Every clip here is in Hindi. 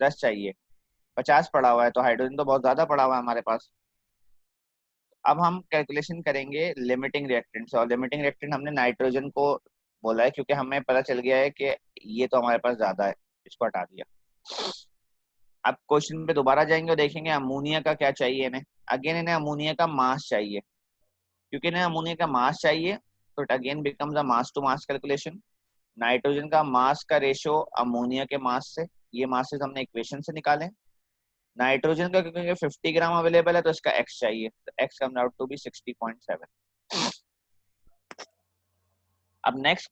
10 चाहिए, 50 पड़ा हुआ है, तो हाइड्रोजन तो बहुत ज्यादा पड़ा हुआ है हमारे पास। अब हम कैलकुलेशन करेंगे लिमिटिंग रिएक्टेंट से, और लिमिटिंग रिएक्टेंट हमने नाइट्रोजन को बोला है क्योंकि हमें पता चल गया है कि ये तो हमारे पास ज्यादा है, इसको हटा दिया। अब क्वेश्चन पे दोबारा जाएंगे और देखेंगे अमोनिया का क्या चाहिए इन्हें। अगेन इन्हें अमोनिया का मास चाहिए, क्योंकि इन्हें अमोनिया का मास चाहिए तो it again becomes a mass to mass calculation. Nitrogen का मास का रेशो अमोनिया के मास से, ये मासेस हमने इक्वेशन से निकाले। नाइट्रोजन का क्योंकि 50 ग्राम अवेलेबल है तो इसका एक्स चाहिए, तो x comes out to be 60.7। अब नेक्स्ट,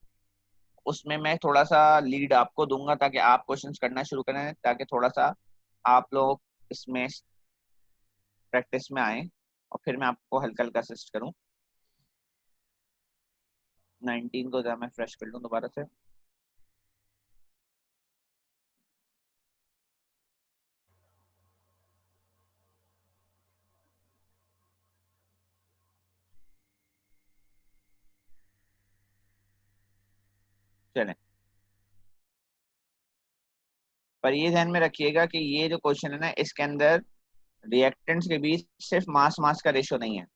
उसमें मैं थोड़ा सा लीड आपको दूंगा ताकि आप क्वेश्चंस करना शुरू करें, ताकि थोड़ा सा आप लोग इसमें प्रैक्टिस में आए, और फिर मैं आपको हल्का हल्का असिस्ट करूं। 19 को जरा मैं फ्रेश कर लूं दोबारा से। चलें, पर ये ध्यान में रखिएगा कि ये जो क्वेश्चन है ना, इसके अंदर रिएक्टेंट्स के बीच सिर्फ मास मास का रेशो नहीं है,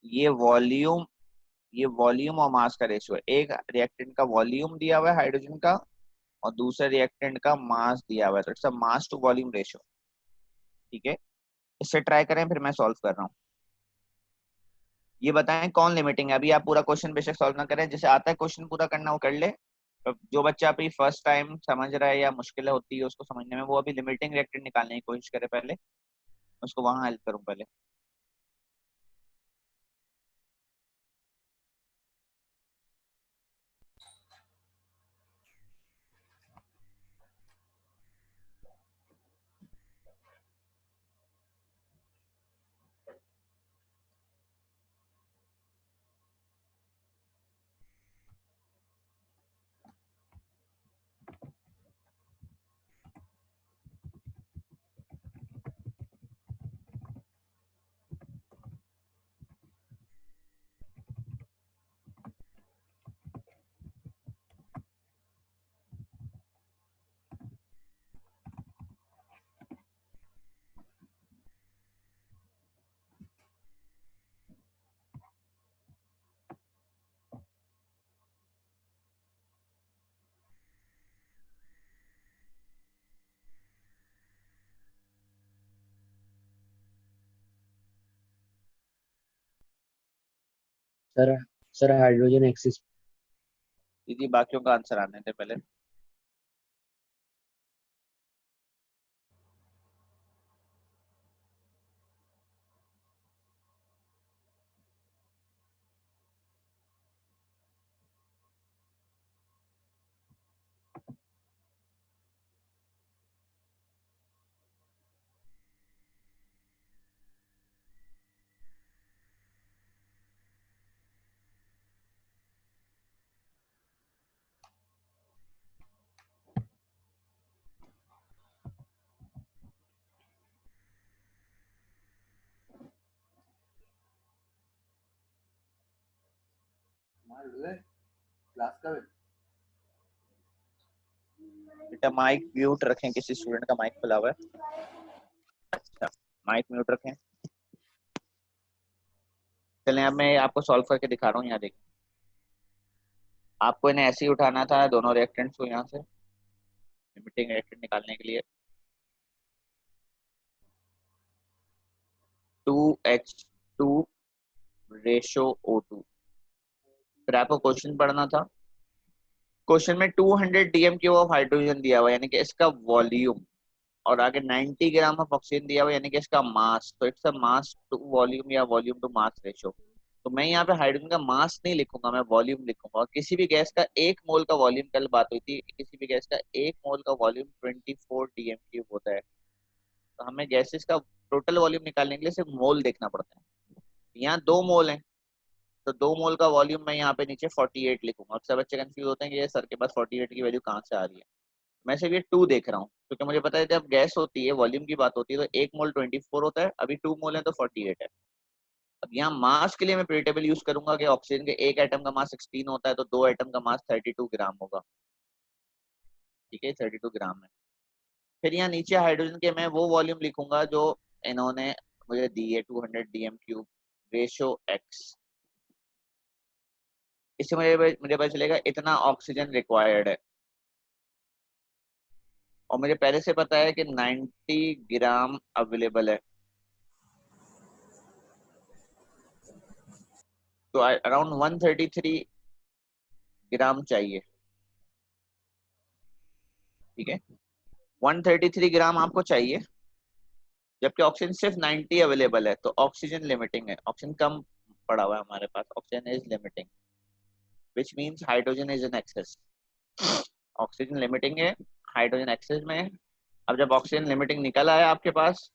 ये वॉल्यूम, ये वॉल्यूम और मास का रेशो है। एक रिएक्टेंट का वॉल्यूम दिया हुआ है हाइड्रोजन का, और दूसरे रिएक्टेंट का मास दिया हुआ है, तो it's a mass to volume ratio. ठीक है, इससे ट्राई करें, फिर मैं सॉल्व कर रहा हूँ। ये बताएं कौन लिमिटिंग है। अभी आप पूरा क्वेश्चन बेशक सॉल्व ना करें, जैसे आता है क्वेश्चन पूरा करना वो कर ले। तो जो बच्चा अभी फर्स्ट टाइम समझ रहा है या मुश्किल होती है उसको समझने में, वो अभी लिमिटिंग रिएक्टेंट निकालने की कोशिश करे पहले, उसको वहां हेल्प करूँ पहले। Sir sir hydrogen axis. दीदी बाकियों का आंसर आने थे पहले। क्लास का बेटा माइक म्यूट रखें, किसी स्टूडेंट का माइक खुला हुआ है। अच्छा, माइक म्यूट रखें। चलें, अब मैं आपको सॉल्व करके दिखा रहा हूँ। यहाँ देखिए, आपको इन्हें ऐसे ही उठाना था दोनों रिएक्टेंट्स को यहाँ से, लिमिटिंग रिएक्टेंट निकालने के लिए। 2H2 ratio O2। फिर आपको क्वेश्चन पढ़ना था। क्वेश्चन में 200 DMQ ऑफ हाइड्रोजन दिया हुआ, यानी कि इसका वॉल्यूम, और आगे 90 ग्राम ऑफ ऑक्सीजन दिया हुआ, यानी कि इसका मास। तो it's a mass to volume या वॉल्यूम टू मास रेशो। तो मैं यहाँ पे हाइड्रोजन का मास नहीं लिखूंगा, मैं वॉल्यूम लिखूंगा। और किसी भी गैस का 1 मोल का वॉल्यूम, कल बात हुई थी, किसी भी गैस का 1 मोल का वॉल्यूम 24 DMQ होता है। तो हमें गैसेस का टोटल वॉल्यूम निकालने के लिए सिर्फ मोल देखना पड़ता है। यहाँ 2 मोल है, तो 2 मोल का वॉल्यूम मैं यहाँ पे नीचे 48 लिखूंगा। अक्सर बच्चे कंफ्यूज होते हैं कि ये सर के पास 48 की वैल्यू कहाँ से आ रही है। मैं सिर्फ ये 2 देख रहा हूँ, क्योंकि मुझे पता है जब गैस होती है, वॉल्यूम की बात होती है, तो 1 मोल 24 होता है, अभी 2 मोल है तो 48 है। अब यहाँ मास के लिए मैं प्री यूज करूंगा कि ऑक्सीजन के एक एटम का मास 16 होता है, तो 2 एटम का मास 32 ग्राम होगा। ठीक है, 32 ग्राम है। फिर यहाँ नीचे हाइड्रोजन के मैं वो वॉल्यूम लिखूंगा जो इन्होंने मुझे दी है, 200 dm³ रेशो x। इससे मुझे पता चलेगा इतना ऑक्सीजन रिक्वायर्ड है, और मुझे पहले से पता है कि 90 ग्राम अवेलेबल है, तो अराउंड 133 ग्राम चाहिए। ठीक है, 133 ग्राम आपको चाहिए, जबकि ऑक्सीजन सिर्फ 90 अवेलेबल है, तो ऑक्सीजन लिमिटिंग है, ऑक्सीजन कम पड़ा हुआ है हमारे पास, oxygen is limiting, which means hydrogen is in excess. Oxygen limiting है, हाइड्रोजन एक्सेस में है। अब जब ऑक्सीजन लिमिटिंग निकल आया आपके पास,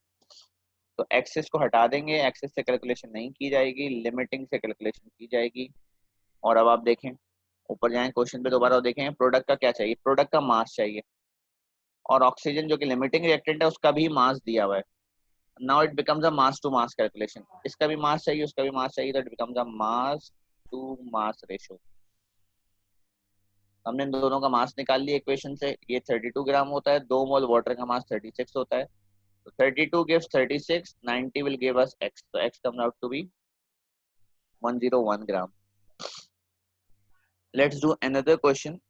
तो एक्सेस को हटा देंगे, एक्सेस से कैलकुलेशन नहीं की जाएगी, लिमिटिंग से कैलकुलेशन की जाएगी। और अब आप देखें, ऊपर जाएं क्वेश्चन पे दोबारा, देखें प्रोडक्ट का क्या चाहिए, प्रोडक्ट का मास चाहिए, और ऑक्सीजन जो कि लिमिटिंग रिएक्टेंट है उसका भी मास दिया हुआ है। Now it becomes a mass to mass calculation, इसका भी मास चाहिए, उसका भी मास चाहिए, तो it becomes a mass to mass ratio. हमने इन दोनों का मास निकाल लिया इक्वेशन से, ये 32 ग्राम होता है, 2 मोल वाटर का मास 36 होता है, तो 32 gives 36, 90 will give us x, so x comes out to be 101 gram. Let's do another question.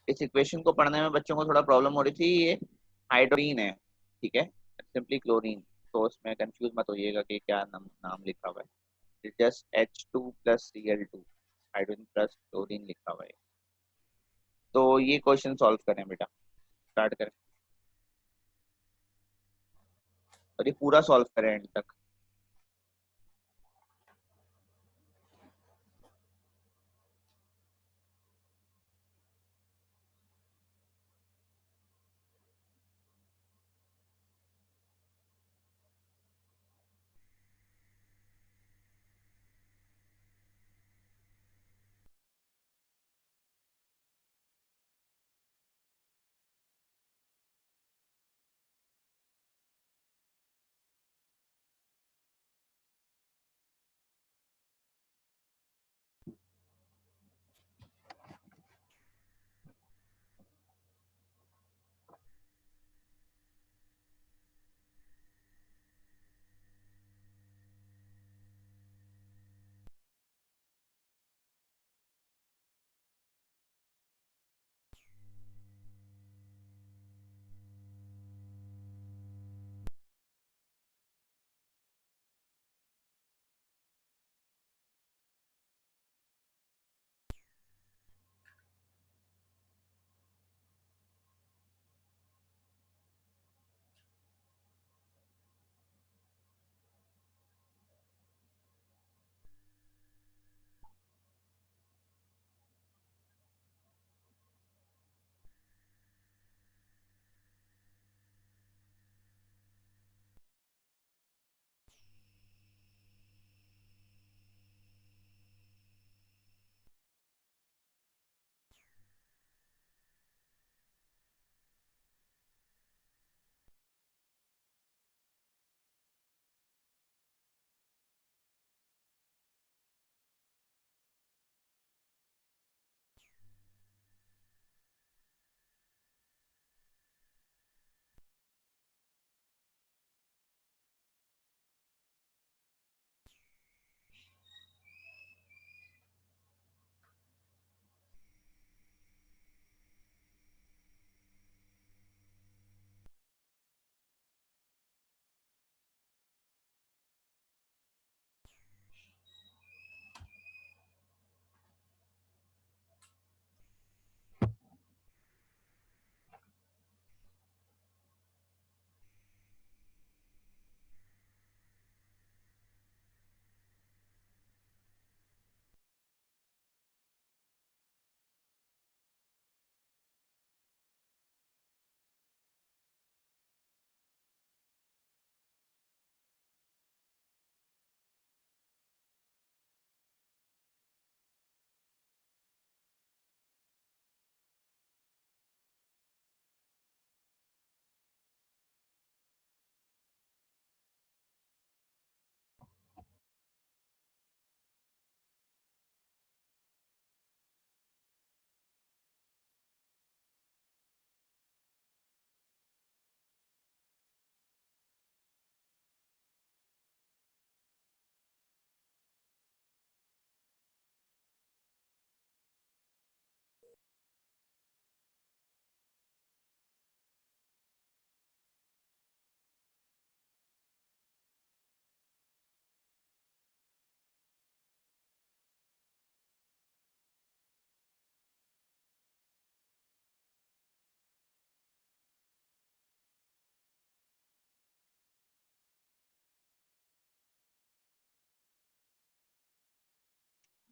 इस इक्वेशन को पढ़ने में बच्चों को थोड़ा प्रॉब्लम हो रही थी, ये हाइड्रोजन है, ठीक है, सिंपली क्लोरीन, तो उसमें कंफ्यूज मत होइएगा कि क्या नाम लिखा हुआ है, just H2+Cl2, hydrogen plus chlorine लिखा हुआ है। तो ये क्वेश्चन सॉल्व करें बेटा, स्टार्ट करें, और ये पूरा सॉल्व करें एंड तक।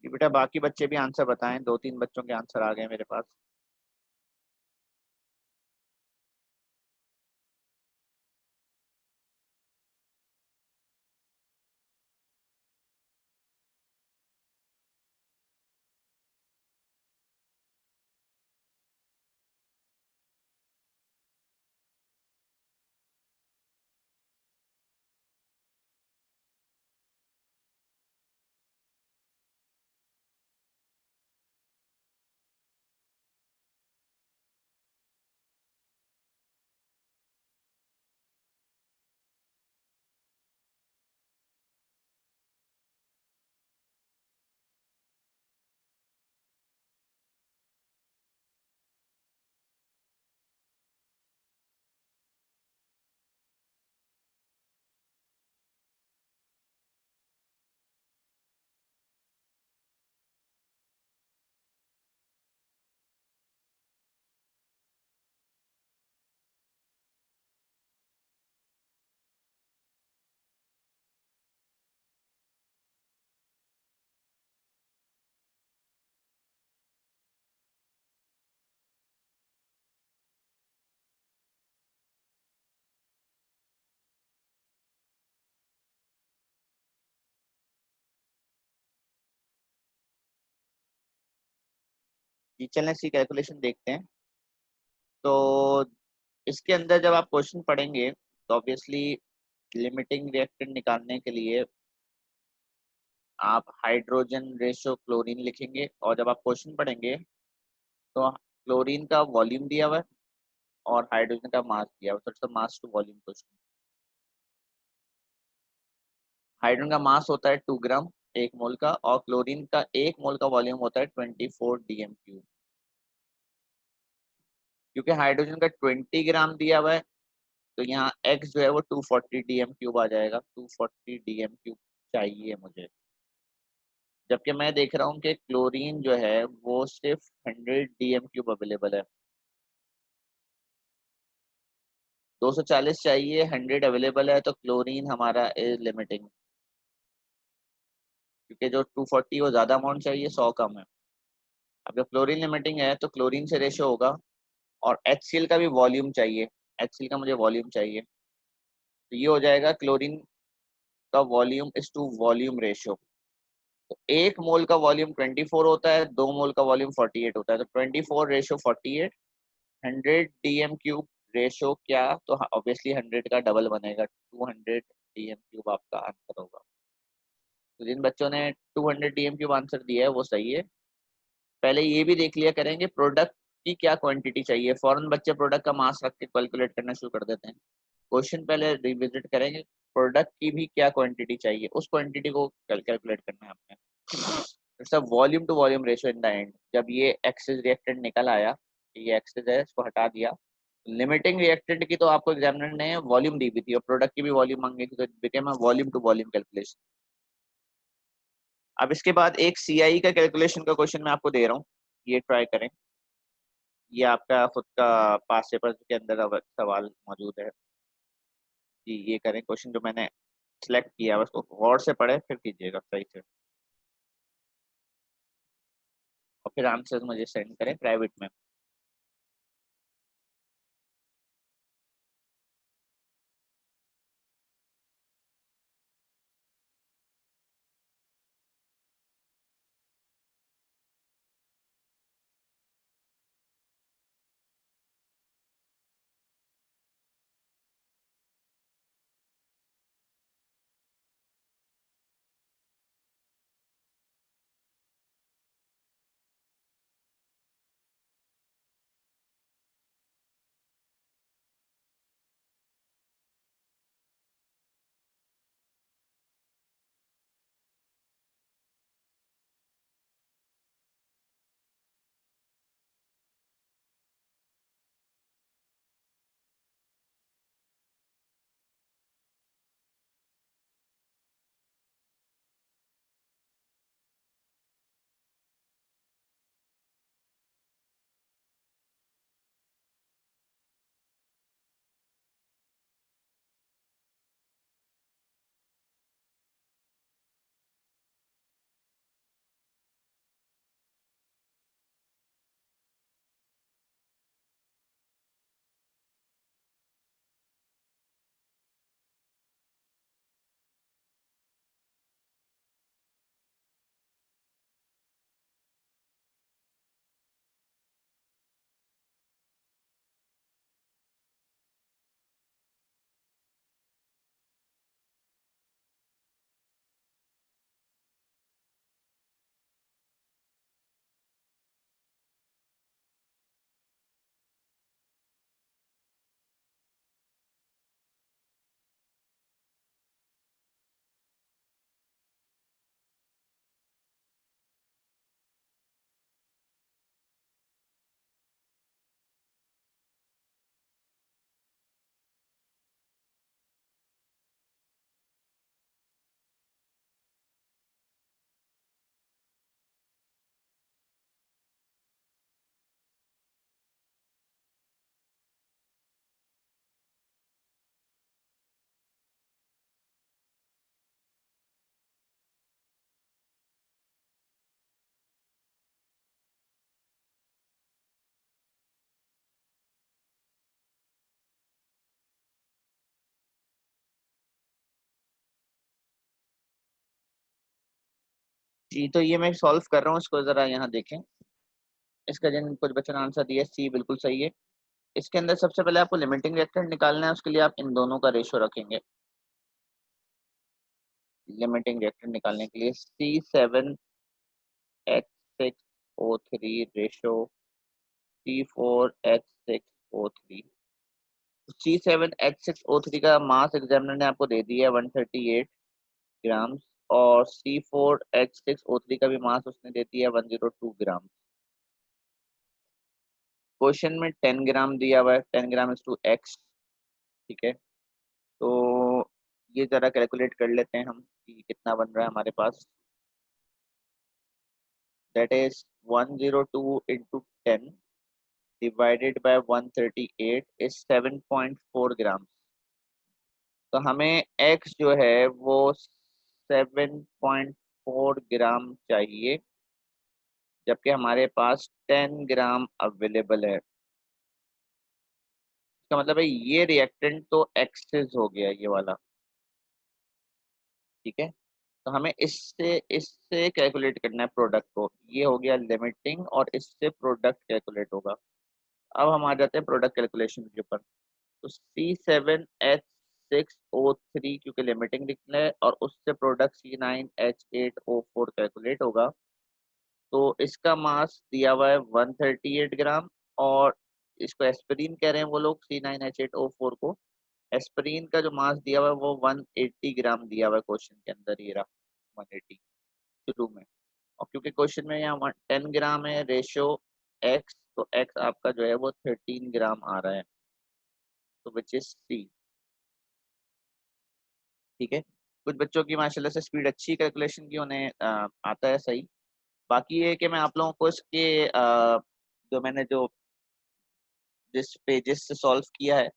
कि बेटा बाकी बच्चे भी आंसर बताएं। 2-3 बच्चों के आंसर आ गए मेरे पास। जी चलें इसकी कैलकुलेशन देखते हैं। तो इसके अंदर जब आप क्वेश्चन पढ़ेंगे तो ऑब्वियसली लिमिटिंग रिएक्टेंट निकालने के लिए आप हाइड्रोजन रेशो क्लोरीन लिखेंगे, और जब आप क्वेश्चन पढ़ेंगे तो क्लोरीन का वॉल्यूम दिया हुआ है और हाइड्रोजन का मास दिया हुआ है, तो मास टू वॉल्यूम क्वेश्चन। हाइड्रोजन का मास होता है 2 ग्राम 1 मोल का, और क्लोरीन का 1 मोल का वॉल्यूम होता है 24 DM³ क्योंकि हाइड्रोजन का 20 ग्राम दिया हुआ है तो यहाँ x जो है वो 240 DM³ आ जाएगा। 240 DM³ चाहिए मुझे, जबकि मैं देख रहा हूँ कि क्लोरीन जो है वो सिर्फ 100 DM³ अवेलेबल है। 240 चाहिए, 100 अवेलेबल है, तो क्लोरीन हमारा इज लिमिटिंग, क्योंकि जो 240 वो ज़्यादा अमाउंट चाहिए, 100 कम है। अब जब क्लोरीन लिमिटिंग है तो क्लोरीन से रेशो होगा, और HCl का भी वॉल्यूम चाहिए। HCl का मुझे वॉल्यूम चाहिए, तो ये हो जाएगा क्लोरीन का volume is to volume ratio. तो 1 मोल का वॉल्यूम 24 होता है, 2 मोल का वॉल्यूम 48 होता है, तो 24:48, 100 DM³ रेशो क्या, तो ऑब्वियसली 100 का डबल बनेगा, 200 DM³ आपका आंसर होगा। तो जिन बच्चों ने 200 DM³ आंसर दिया है वो सही है। पहले ये भी देख लिया करेंगे प्रोडक्ट की क्या क्वांटिटी चाहिए, फॉरन बच्चे प्रोडक्ट का मास रख के कैलकुलेट करना शुरू कर देते हैं। क्वेश्चन पहले रिविजिट करेंगे, प्रोडक्ट की भी क्या क्वांटिटी चाहिए, उस क्वांटिटी को कैलकुलेट करना है आपने। It's a volume to volume ratio in the end. जब ये एक्सिस रिएक्टेंट निकल आया, ये एक्सिस है, इसको हटा दिया, लिमिटिंग रिएक्टेंट की तो आपको एग्जामिनर ने वॉल्यूम दी हुई थी और प्रोडक्ट की भी वॉल्यूम मांगी थी, तो it became a volume to volume calculation. अब इसके बाद एक सीआई का कैलकुलेशन का क्वेश्चन मैं आपको दे रहा हूँ, ये ट्राई करें। ये आपका खुद का पास पेपर के अंदर अब सवाल मौजूद है जी। ये करें, क्वेश्चन जो मैंने सिलेक्ट किया है उसको गौर से पढ़े फिर कीजिएगा सही से, और फिर आंसर मुझे सेंड करें प्राइवेट में। जी, तो ये मैं सॉल्व कर रहा हूँ, इसको जरा यहाँ देखें। इसका जिन कुछ बच्चों ने आंसर दिया सी बिल्कुल सही है। इसके अंदर सबसे पहले आपको लिमिटिंग रिएक्टेंट निकालना है, उसके लिए आप इन दोनों का रेशो रखेंगे। लिमिटिंग रिएक्टेंट निकालने के लिए C7H6O3 रेशो C4H6O3। C7H6O3 का मास एग्जामिनर ने आपको दे दिया है 138 ग्राम्स, और C4H6O3 का भी मास उसने दे दिया है 102 ग्राम। क्वेश्चन में 10 ग्राम दिया हुआ है, 10 ग्राम इज टू एक्स। ठीक है, तो ये जरा कैलकुलेट कर लेते हैं हम कि कितना बन रहा है हमारे पास। That is 102 into 10 divided by 138 is 7.4 gram. तो हमें x जो है वो 7.4 ग्राम चाहिए, जबकि हमारे पास 10 ग्राम अवेलेबल है। इसका मतलब है ये रिएक्टेंट तो एक्सेस हो गया ये वाला। ठीक है, तो हमें इससे इससे कैलकुलेट करना है प्रोडक्ट को। ये हो गया लिमिटिंग और इससे प्रोडक्ट कैलकुलेट होगा। अब हम आ जाते हैं प्रोडक्ट कैलकुलेशन के ऊपर। तो C7H6O3 क्योंकि लिमिटिंग लिखना है और उससे प्रोडक्ट C9H8O4 कैलकुलेट होगा। तो इसका मास दिया हुआ है 138 ग्राम, और इसको एस्पिरिन कह रहे हैं वो लोग C9H8O4 को। एस्पिरिन का जो मास दिया हुआ है वो 180 ग्राम दिया हुआ है क्वेश्चन के अंदर, ये रहा 180 शुरू में। और क्योंकि क्वेश्चन में यहाँ 10 ग्राम है रेशियो एक्स, तो एक्स आपका जो है वो 13 ग्राम आ रहा है, तो विच इज सी। ठीक है, कुछ बच्चों की माशाल्लाह से स्पीड अच्छी कैलकुलेशन की, उन्हें आता है सही। बाकी ये है कि मैं आप लोगों को इसके जो मैंने जो जिस पेजेस से सॉल्व किया है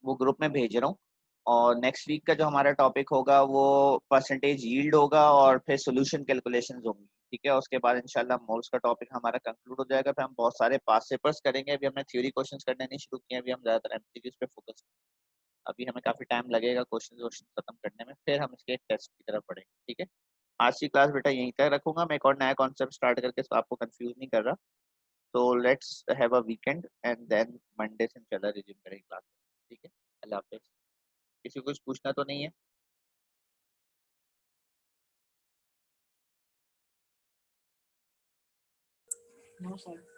वो ग्रुप में भेज रहा हूँ। और नेक्स्ट वीक का जो हमारा टॉपिक होगा वो परसेंटेज यील्ड होगा और फिर सॉल्यूशन कैलकुलेशंस होंगी। ठीक है, उसके बाद इंशाल्लाह मोल्स का टॉपिक हमारा कंक्लूड हो जाएगा। फिर हम बहुत सारे पास पेपर्स करेंगे। अभी हमने थ्योरी क्वेश्चंस करने नहीं शुरू किए, अभी हम ज़्यादातर एमसीक्यूज पे फोकस। अभी हमें काफ़ी टाइम लगेगा क्वेश्चन वोश्चन खत्म करने में, फिर हम इसके टेस्ट की तरफ बढ़ेंगे। ठीक है, आज की क्लास बेटा यहीं तक रखूंगा। मैं एक और नया कॉन्सेप्ट स्टार्ट करके आपको कंफ्यूज नहीं कर रहा। तो let's have a weekend end then Monday से इंशाल्लाह रिज्यूम करेंगे क्लास। ठीक है, अल्लाह हाफिज़। किसी को कुछ पूछना तो नहीं है? No, sir.